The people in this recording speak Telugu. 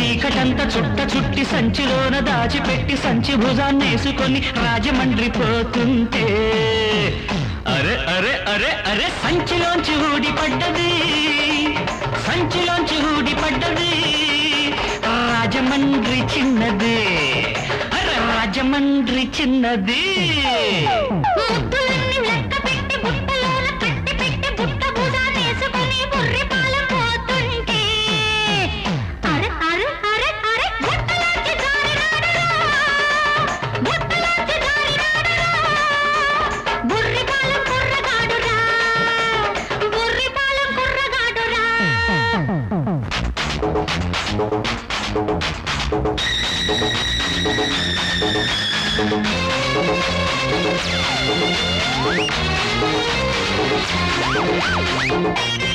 చీకటంతా చుట్టి సంచిలోన దాచిపెట్టి సంచి భుజాన్నేసుకొని రాజమండ్రి పోతుంటే అరే అరే అరే అరే సంచిలోంచి ఊడిపడ్డది రాజమండ్రి చిన్నది అరే రాజమండ్రి చిన్నది Thank you.